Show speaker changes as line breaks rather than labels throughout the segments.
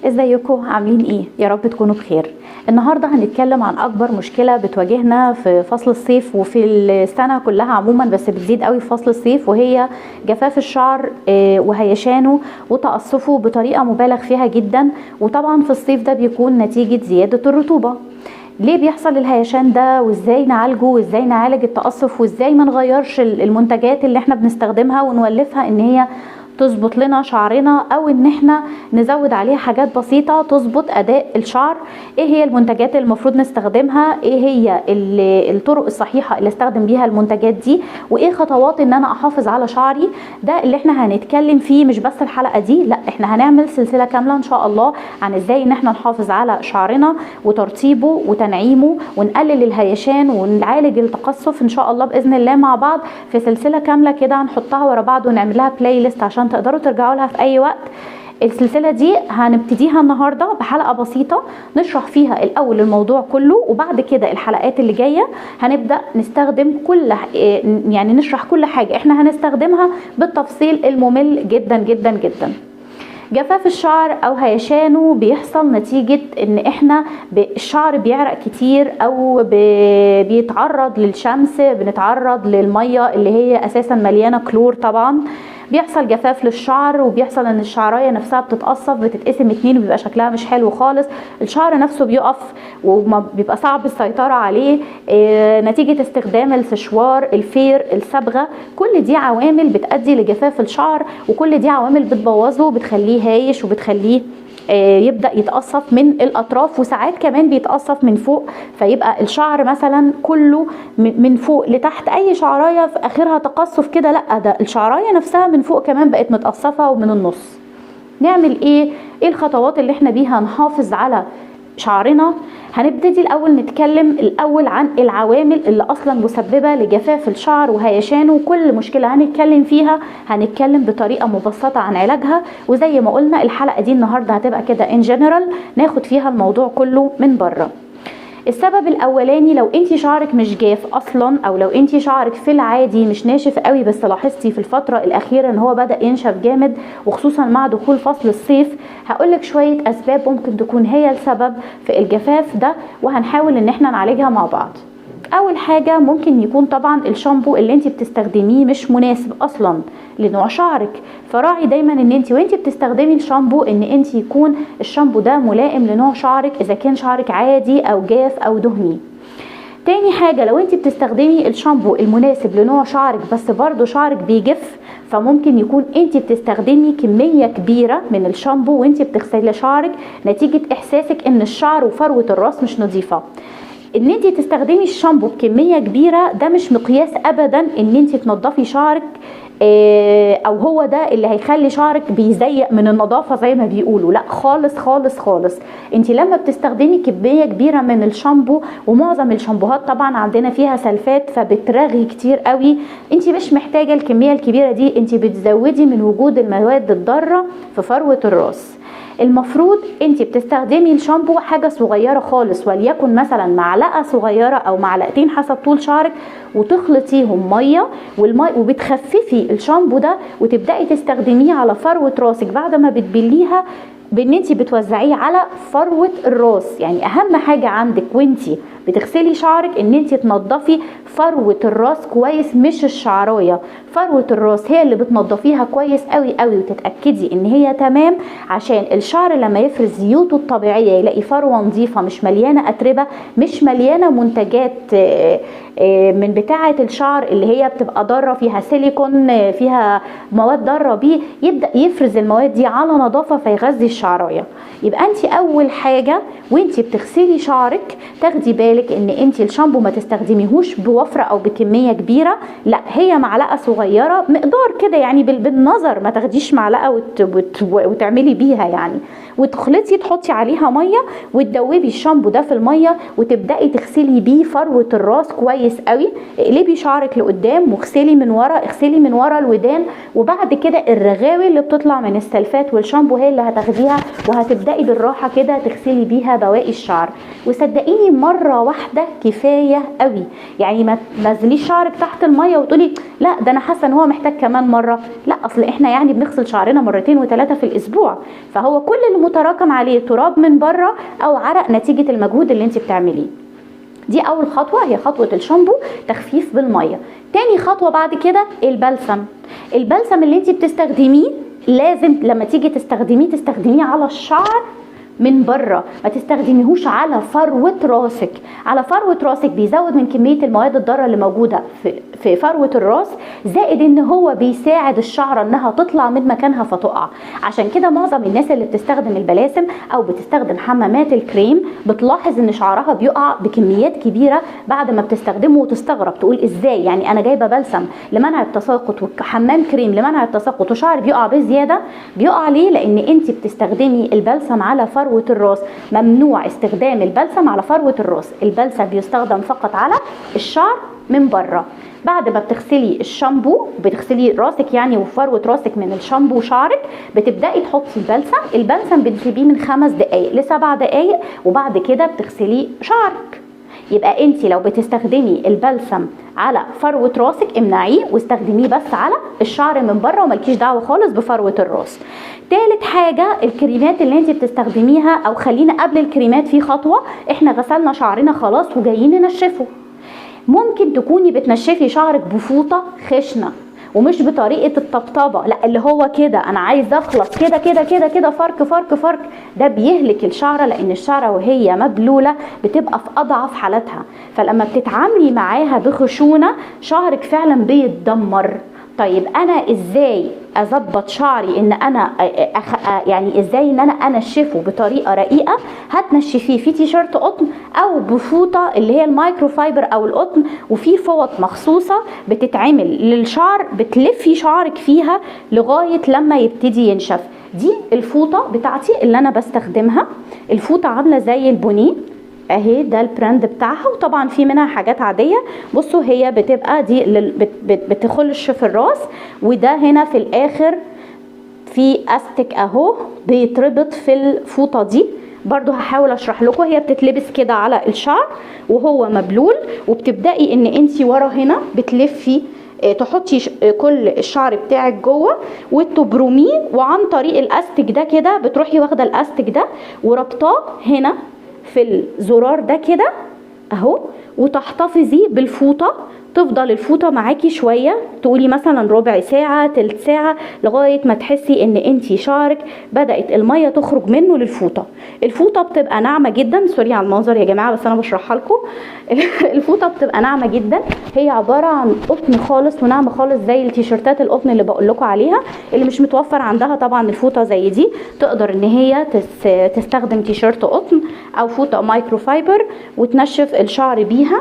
ازيكم عاملين ايه؟ يا رب تكونوا بخير. النهارده هنتكلم عن اكبر مشكله بتواجهنا في فصل الصيف وفي السنه كلها عموما، بس بتزيد قوي في فصل الصيف، وهي جفاف الشعر وهيشانه وتقصفه بطريقه مبالغ فيها جدا. وطبعا في الصيف ده بيكون نتيجه زياده الرطوبه. ليه بيحصل الهيشان ده، وازاي نعالجه، وازاي نعالج التقصف، وازاي ما نغيرش المنتجات اللي احنا بنستخدمها ونولفها ان هي تظبط لنا شعرنا، او ان احنا نزود عليها حاجات بسيطة تظبط اداء الشعر. ايه هي المنتجات اللي المفروض نستخدمها، ايه هي الطرق الصحيحة اللي استخدم بيها المنتجات دي، وايه خطوات ان انا احافظ على شعري. ده اللي احنا هنتكلم فيه، مش بس الحلقة دي، لا احنا هنعمل سلسلة كاملة ان شاء الله عن ازاي ان احنا نحافظ على شعرنا وترطيبه وتنعيمه، ونقلل الهيشان ونعالج التقصف ان شاء الله باذن الله مع بعض في سلسلة كاملة كده هنحطها ورا بعض ونعمل لها بلاي ليست عشان تقدروا ترجعوا لها في اي وقت. السلسلة دي هنبتديها النهاردة بحلقة بسيطة نشرح فيها الاول الموضوع كله، وبعد كده الحلقات اللي جاية هنبدأ نستخدم يعني نشرح كل حاجة احنا هنستخدمها بالتفصيل الممل جدا جدا جدا. جفاف الشعر او هيشانه بيحصل نتيجة ان احنا الشعر بيعرق كتير، او بيتعرض للشمس، بنتعرض للمية اللي هي اساسا مليانة كلور. طبعا بيحصل جفاف للشعر، وبيحصل ان الشعرايه نفسها بتتقصف، بتتقسم اتنين، وبيبقى شكلها مش حلو خالص. الشعر نفسه بيقف وبيبقى صعب السيطره عليه نتيجه استخدام السشوار، الفير، الصبغه. كل دي عوامل بتؤدي لجفاف الشعر، وكل دي عوامل بتبوظه، بتخليه هايش، وبتخليه يبدأ يتقصف من الأطراف، وساعات كمان بيتقصف من فوق، فيبقى الشعر مثلا كله من فوق لتحت، أي شعراية في آخرها تقصف كده، لأ ده الشعراية نفسها من فوق كمان بقت متقصفة ومن النص. نعمل ايه الخطوات اللي احنا بيها نحافظ على شعرنا؟ هنبتدي الاول نتكلم عن العوامل اللي اصلا مسببه لجفاف الشعر وهيشانه، وكل مشكله هنتكلم فيها هنتكلم بطريقه مبسطه عن علاجها. وزي ما قلنا الحلقه دي النهارده هتبقى كده ان جنرال، ناخد فيها الموضوع كله من بره. السبب الاولاني، لو انتي شعرك مش جاف اصلا، او لو انتي شعرك في العادي مش ناشف قوي، بس لاحظتي في الفتره الاخيره ان هو بدا ينشف جامد، وخصوصا مع دخول فصل الصيف، هقولك شويه اسباب ممكن تكون هي السبب في الجفاف ده، وهنحاول ان احنا نعالجها مع بعض. اول حاجه ممكن يكون طبعا الشامبو اللي انت بتستخدميه مش مناسب اصلا لنوع شعرك. فراعي دايما ان انت وانت بتستخدمي الشامبو ان انت يكون الشامبو ده ملائم لنوع شعرك، اذا كان شعرك عادي او جاف او دهني. تاني حاجه، لو انت بتستخدمي الشامبو المناسب لنوع شعرك بس برضو شعرك بيجف، فممكن يكون انت بتستخدمي كميه كبيره من الشامبو وانت بتغسلي شعرك، نتيجه احساسك ان الشعر وفروه الراس مش نظيفه. ان انت تستخدمي الشامبو بكميه كبيره ده مش مقياس ابدا ان انت تنضفي شعرك، او هو ده اللي هيخلي شعرك بيزيق من النظافه زي ما بيقولوا. لا خالص خالص خالص. انت لما بتستخدمي كميه كبيره من الشامبو، ومعظم الشامبوهات طبعا عندنا فيها سلفات فبترغي كتير قوي، انت مش محتاجه الكميه الكبيره دي، انت بتزودي من وجود المواد الضاره في فروه الراس. المفروض انت بتستخدمي الشامبو حاجة صغيرة خالص، وليكن مثلا معلقة صغيرة او معلقتين حسب طول شعرك، وتخلطيهم مية وبتخففي الشامبو ده، وتبدأي تستخدميه على فروة راسك بعد ما بتبليها، بان انت بتوزعيه على فروة الراس. يعني اهم حاجة عندك وانت بتغسلي شعرك ان انت تنضفي فروة الراس كويس، مش الشعراية. فروة الراس هي اللي بتنضفيها كويس قوي قوي، وتتأكدي ان هي تمام، عشان الشعر لما يفرز زيوته الطبيعية يلاقي فروة نظيفة مش مليانة اتربة، مش مليانة منتجات من بتاعة الشعر اللي هي بتبقى ضارة، فيها سيليكون، فيها مواد ضارة بيه، يبدأ يفرز المواد دي على نظافة فيغذي الشعراية. يبقى انت اول حاجة وانت بتغسلي شعرك تاخدي بالك ان انت الشامبو ما تستخدميهوش بوفرة او بكمية كبيرة، لا هي معلقة صغيرة مقدار كده، يعني بالنظر، ما تاخديش معلقة وتعملي بيها يعني، وتخلطي تحطي عليها مية، وتدوبي الشامبو ده في المية، وتبدأي تغسلي بيه فروة الراس كويس كويس قوي. اقلبي شعرك لقدام واغسلي من ورا، اغسلي من ورا الودان، وبعد كده الرغاوي اللي بتطلع من السلفات والشامبو هي اللي هتاخديها وهتبداي بالراحه كده تغسلي بيها بواقي الشعر. وصدقيني مره واحده كفايه قوي، يعني ما تنزليش شعرك تحت الميه وتقولي لا ده انا حاسه ان هو محتاج كمان مره. لا، اصل احنا يعني بنغسل شعرنا مرتين وثلاثه في الاسبوع، فهو كل اللي متراكم عليه تراب من بره او عرق نتيجه المجهود اللي انت بتعمليه. دي اول خطوه، هي خطوه الشامبو، تخفيف بالميه. تاني خطوه بعد كده البلسم. البلسم اللي انت بتستخدميه لازم لما تيجي تستخدميه على الشعر من بره، ما تستخدميهوش على فروه راسك. على فروه راسك بيزود من كميه المواد الضاره اللي موجوده في فروه الراس، زائد ان هو بيساعد الشعره انها تطلع من مكانها فتقع. عشان كده معظم الناس اللي بتستخدم البلاسم او بتستخدم حمامات الكريم بتلاحظ ان شعرها بيقع بكميات كبيره بعد ما بتستخدمه، وتستغرب تقول ازاي يعني انا جايبه بلسم لمنع التساقط وحمام كريم لمنع التساقط وشعري بيقع بزياده. بيقع ليه؟ لان انت بتستخدمي البلسم على فروه الراس. ممنوع استخدام البلسم على فروه الراس، البلسم بيستخدم فقط على الشعر من بره. بعد ما بتغسلي الشامبو، بتغسلي راسك يعني وفروه راسك من الشامبو وشعرك، بتبداي تحطي البلسم. البلسم بتسيبيه من 5 دقائق ل7 دقائق، وبعد كده بتغسلي شعرك. يبقى انت لو بتستخدمي البلسم على فروه راسك امنعيه واستخدميه بس على الشعر من بره، وملكيش دعوه خالص بفروه الراس. تالت حاجه الكريمات اللي انت بتستخدميها، او خلينا قبل الكريمات في خطوه، احنا غسلنا شعرنا خلاص وجايين ننشفه. ممكن تكوني بتنشفي شعرك بفوطه خشنه ومش بطريقه الطبطبه، لا اللي هو كده انا عايزه اخلص كده كده كده كده فرك فرك فرك. ده بيهلك الشعره، لان الشعره وهي مبلوله بتبقى في اضعف حالاتها، فلما بتتعاملي معاها بخشونه شعرك فعلا بيتدمر. طيب انا ازاي اظبط شعري ان انا يعني ازاي ان انا انشفه بطريقه رقيقه؟ هتنشفيه في تيشيرت قطن او بفوطه اللي هي المايكرو فايبر او القطن، وفي فوط مخصوصه بتتعمل للشعر بتلفي شعرك فيها لغايه لما يبتدي ينشف. دي الفوطه بتاعتي اللي انا بستخدمها. الفوطه عامله زي البونيه اهي، ده البراند بتاعها، وطبعا في منها حاجات عاديه. بصوا هي بتبقى دي بتخلش في الراس، وده هنا في الاخر في استك اهو بيتربط في الفوطه دي. برضو هحاول اشرح لكم. هي بتتلبس كده على الشعر وهو مبلول، وبتبداي ان انت ورا هنا بتلفي تحطي كل الشعر بتاعك جوه وتبرميه، وعن طريق الاستك ده كده بتروحي واخده الاستك ده وربطاه هنا في الزرار ده كده اهو، وتحتفظي بالفوطه. تفضل الفوطه معاكي شويه، تقولي مثلا ربع ساعه تلت ساعه، لغايه ما تحسي ان انتي شعرك بدات الميه تخرج منه للفوطه. الفوطه بتبقى ناعمه جدا، سوري على المنظر يا جماعه بس انا بشرحها لكم. الفوطه بتبقى ناعمه جدا، هي عباره عن قطن خالص وناعمه خالص زي التيشيرتات القطن اللي بقول لكم عليها. اللي مش متوفر عندها طبعا الفوطه زي دي، تقدر ان هي تستخدم تيشيرت قطن او فوطه مايكرو فايبر وتنشف الشعر بيها.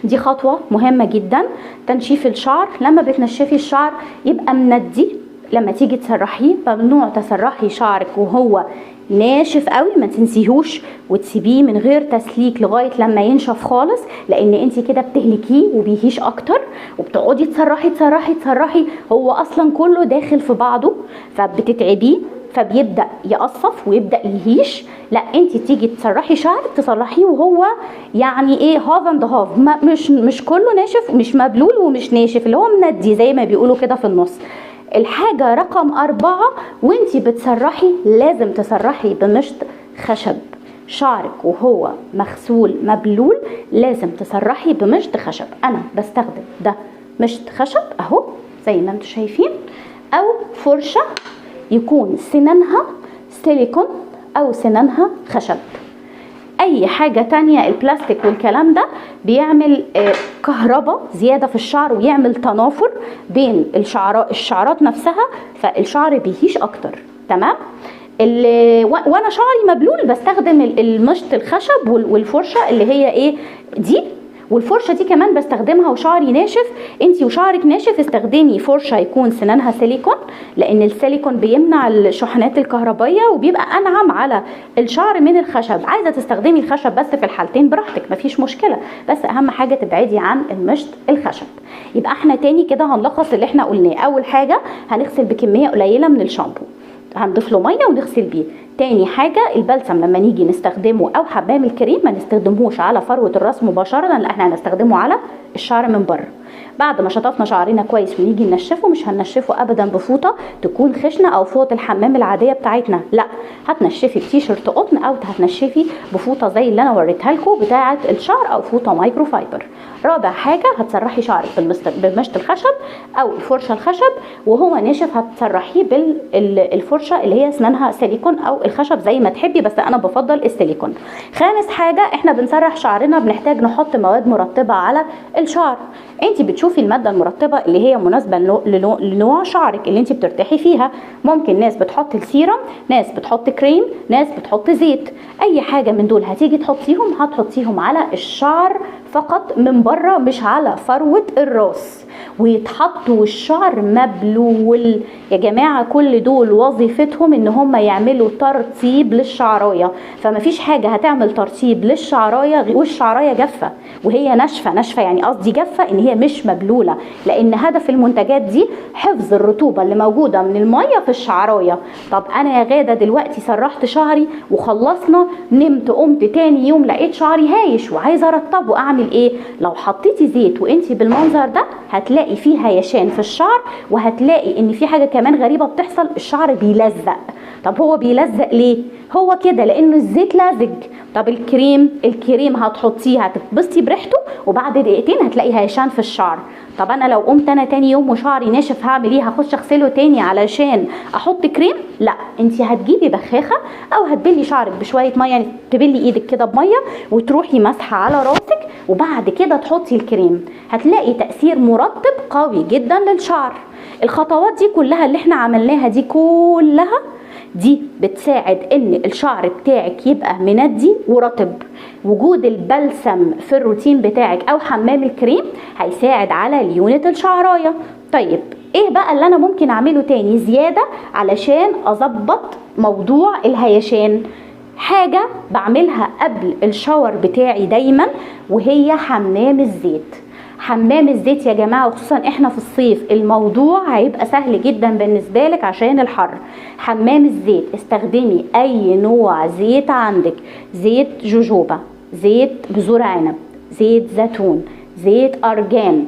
دي خطوة مهمة جدا، تنشيف الشعر. لما بتنشفي الشعر يبقى مندي، لما تيجي تسرحيه ممنوع تسرحي شعرك وهو ناشف قوي، ما تنسيهوش وتسيبيه من غير تسليك لغاية لما ينشف خالص، لان انت كده بتهلكيه وبيهيش اكتر، وبتقعدي تسرحي تسرحي تسرحي، هو اصلا كله داخل في بعضه فبتتعبيه فبيبدأ يقصف ويبدأ يهيش. لا انت تيجي تسرحي شعرك تصلحيه وهو يعني ايه هاف اند هاف، مش كله ناشف، مش مبلول ومش ناشف، اللي هو مندي زي ما بيقولوا كده في النص. الحاجة رقم 4، وانت بتسرحي لازم تسرحي بمشط خشب. شعرك وهو مغسول مبلول لازم تسرحي بمشط خشب. انا بستخدم ده مشط خشب اهو زي ما انتم شايفين، او فرشة يكون سنانها سيليكون او سنانها خشب. اي حاجة تانية البلاستيك والكلام ده بيعمل كهرباء زيادة في الشعر ويعمل تنافر بين الشعرات نفسها، فالشعر بيهيش اكتر. تمام. وانا شعري مبلول بستخدم المشط الخشب والفرشة اللي هي ايه دي، والفرشه دي كمان بستخدمها وشعري ناشف. انتي وشعرك ناشف استخدمي فرشه يكون سنانها سيليكون، لان السيليكون بيمنع الشحنات الكهربائيه وبيبقى انعم على الشعر من الخشب. عايزه تستخدمي الخشب بس في الحالتين براحتك مفيش مشكله، بس اهم حاجه تبعدي عن المشط الخشب. يبقى احنا تاني كده هنلخص اللي احنا قلناه. اول حاجه هنغسل بكميه قليله من الشامبو، هنضيف له ميه ونغسل بيه. تاني حاجه البلسم لما نيجي نستخدمه او حمام الكريم ما نستخدمهوش على فروه الراس مباشره، لا احنا هنستخدمه على الشعر من بره. بعد ما شطفنا شعرنا كويس ونيجي ننشفه، مش هننشفه ابدا بفوطه تكون خشنه او فوطه الحمام العاديه بتاعتنا، لا هتنشفي بتيشرت قطن او هتنشفي بفوطه زي اللي انا وريتها لكم بتاعه الشعر او فوطه مايكرو فايبر. رابع حاجه هتسرحي شعرك بالمشط الخشب او الفرشه الخشب، وهو ناشف هتسرحيه بالفرشه اللي هي اسنانها سيليكون او الخشب زي ما تحبي، بس انا بفضل السيليكون. خامس حاجه احنا بنسرح شعرنا بنحتاج نحط مواد مرطبه على الشعر. انت بتشوفي الماده المرطبه اللي هي مناسبه لنوع شعرك اللي انت بترتاحي فيها. ممكن ناس بتحط السيرم، ناس بتحط كريم، ناس بتحط زيت. اي حاجه من دول هتيجي تحطيهم هتحطيهم على الشعر فقط من بره، مش على فروه الراس، ويتحطوا الشعر مبلول. يا جماعه كل دول وظيفتهم ان هم يعملوا ترطيب للشعرايه، فمفيش حاجه هتعمل ترطيب للشعرايه والشعرايه جافه وهي ناشفه يعني قصدي جافه ان هي مش مبلوله، لان هدف المنتجات دي حفظ الرطوبه اللي موجوده من الميه في الشعرايه. طب انا يا غاده دلوقتي سرحت شعري وخلصنا، نمت قمت تاني يوم لقيت شعري هايش وعايزه ارطبه، اعمل ايه؟ لو حطيتي زيت وانتي بالمنظر ده هتلاقي فيه هيشان في الشعر، وهتلاقي ان في حاجه كمان غريبه بتحصل، الشعر بيلزق. طب هو بيلزق ليه؟ هو كده لانه الزيت لازج. طب الكريم هتحطيه هتتبسطي بريحته وبعد دقيقتين هتلاقي هيشان في الشعر. طب انا لو قمت انا تاني يوم وشعري ناشف هعمل ايه؟ هخش اغسله تاني علشان احط كريم؟ لا، انت هتجيبي بخاخه او هتبلي شعرك بشويه ميه، يعني تبلي ايدك كده بميه وتروحي مسحه على راسك وبعد كده تحطي الكريم، هتلاقي تاثير مرطب قوي جدا للشعر. الخطوات دي كلها اللي احنا عملناها دي كلها دي بتساعد ان الشعر بتاعك يبقى مندي ورطب. وجود البلسم في الروتين بتاعك او حمام الكريم هيساعد على ليونة الشعرايه. طيب ايه بقى اللي انا ممكن اعمله تاني زيادة علشان اظبط موضوع الهيشان؟ حاجة بعملها قبل الشاور بتاعي دايما وهي حمام الزيت. حمام الزيت يا جماعة، وخصوصا احنا في الصيف الموضوع هيبقى سهل جدا بالنسبة لك عشان الحر. حمام الزيت استخدمي اي نوع زيت عندك، زيت جوجوبا، زيت بذور عنب، زيت زيتون، زيت ارجان.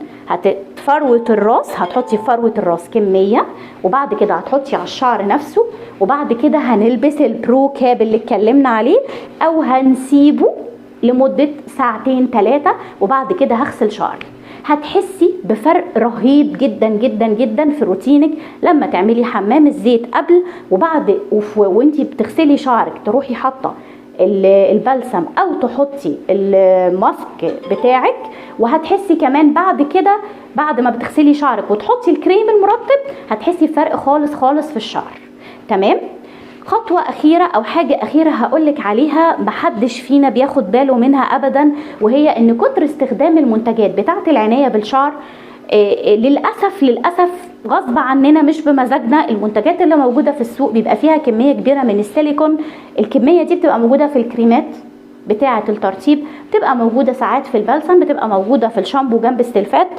فروة الراس هتحطي في فروة الراس كمية، وبعد كده هتحطي على الشعر نفسه، وبعد كده هنلبس البرو كاب اللي اتكلمنا عليه او هنسيبه لمدة ساعتين 3 وبعد كده هغسل شعري. هتحسي بفرق رهيب جدا جدا جدا في روتينك لما تعملي حمام الزيت قبل وبعد، وانتي بتغسلي شعرك تروحي حاطه البلسم او تحطي الماسك بتاعك، وهتحسي كمان بعد كده بعد ما بتغسلي شعرك وتحطي الكريم المرطب هتحسي بفرق خالص خالص في الشعر. تمام؟ خطوة أخيرة أو حاجة أخيرة هقولك عليها محدش فينا بياخد باله منها أبدا، وهي إن كتر استخدام المنتجات بتاعة العناية بالشعر للأسف غصب عننا مش بمزاجنا. المنتجات اللي موجودة في السوق بيبقى فيها كمية كبيرة من السيليكون. الكمية دي بتبقى موجودة في الكريمات بتاعة الترطيب، بتبقى موجودة ساعات في البلسم، بتبقى موجودة في الشامبو جنب السلفات.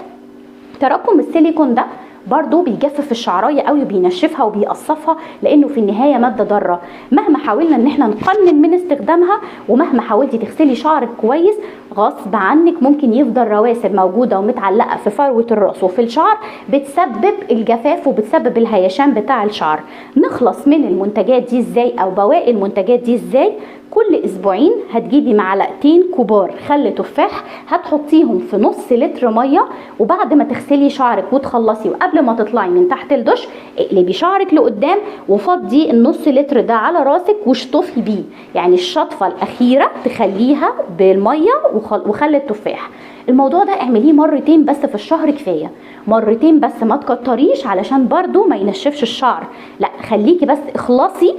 تراكم السيليكون ده برضو بيجفف الشعرايه قوي وبينشفها وبيقصفها، لانه في النهايه ماده ضاره. مهما حاولنا ان احنا نقنن من استخدامها ومهما حاولتي تغسلي شعرك كويس غصب عنك ممكن يفضل رواسب موجوده ومتعلقه في فروه الراس وفي الشعر بتسبب الجفاف وبتسبب الهيشان بتاع الشعر. نخلص من المنتجات دي ازاي او بواقي المنتجات دي ازاي؟ كل اسبوعين هتجيبي معلقتين كبار خل تفاح هتحطيهم في نص لتر ميه، وبعد ما تغسلي شعرك وتخلصي وقبل ما تطلعي من تحت الدش اقلبي شعرك لقدام وفضي النص لتر ده على راسك واشطفي بيه، يعني الشطفه الاخيره تخليها بالميه وخل التفاح. الموضوع ده اعمليه مرتين بس في الشهر كفايه، مرتين بس، ما تكتريش علشان برضو ما ينشفش الشعر، لا خليكي بس اخلصي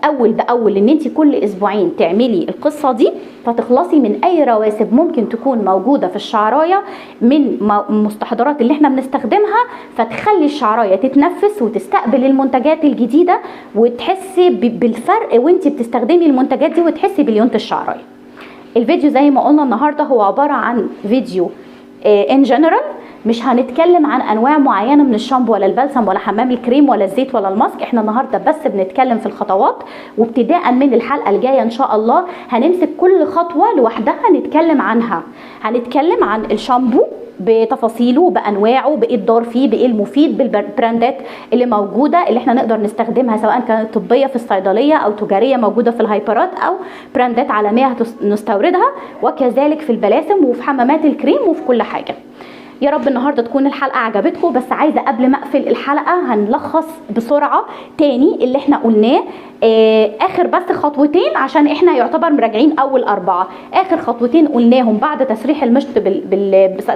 اول باول ان انت كل اسبوعين تعملي القصه دي، فتخلصي من اي رواسب ممكن تكون موجوده في الشعرايه من المستحضرات اللي احنا بنستخدمها، فتخلي الشعرايه تتنفس وتستقبل المنتجات الجديده، وتحسي بالفرق وانت بتستخدمي المنتجات دي، وتحسي بليونه الشعرايه. الفيديو زي ما قلنا النهارده هو عباره عن فيديو ان جنرال، مش هنتكلم عن انواع معينه من الشامبو ولا البلسم ولا حمام الكريم ولا الزيت ولا الماسك. احنا النهارده بس بنتكلم في الخطوات، وابتداء من الحلقه الجايه ان شاء الله هنمسك كل خطوه لوحدها نتكلم عنها. هنتكلم عن الشامبو بتفاصيله، بانواعه، بايه الضار فيه، بايه المفيد، بالبراندات اللي موجوده اللي احنا نقدر نستخدمها، سواء كانت طبيه في الصيدليه او تجاريه موجوده في الهايبرات او براندات عالميه نستوردها، وكذلك في البلاسم وفي حمامات الكريم وفي كل حاجه. يا رب النهارده تكون الحلقه عجبتكم. بس عايزه قبل ما اقفل الحلقه هنلخص بسرعه تاني اللي احنا قلناه. اخر بس خطوتين، عشان احنا يعتبر مراجعين اول 4. اخر خطوتين قلناهم بعد تسريح المشط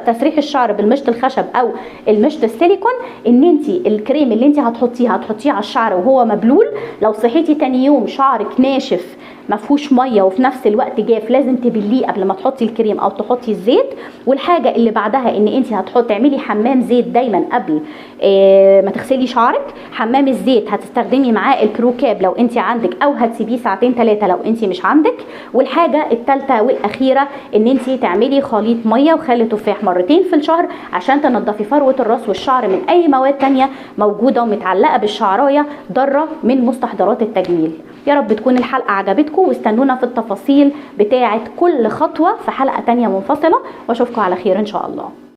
تسريح الشعر بالمشط الخشب او المشط السيليكون، ان انت الكريم اللي انت هتحطيه على الشعر وهو مبلول. لو صحيتي تاني يوم شعرك ناشف ما فيهوش ميه وفي نفس الوقت جاف، لازم تبليه قبل ما تحطي الكريم او تحطي الزيت. والحاجه اللي بعدها ان انت تعملي حمام زيت دايما قبل ما تغسلي شعرك. حمام الزيت هتستخدمي معاه البروكاب لو انت عندك، او هتسيبيه ساعتين 3 لو انت مش عندك. والحاجه الثالثه والاخيره ان انت تعملي خليط ميه وخل تفاح مرتين في الشهر عشان تنضفي فروه الراس والشعر من اي مواد تانية موجوده ومتعلقه بالشعرايه ضاره من مستحضرات التجميل. يا رب تكون الحلقه عجبتكم، واستنونا في التفاصيل بتاعه كل خطوه في حلقه تانية منفصله، واشوفكم على خير ان شاء الله.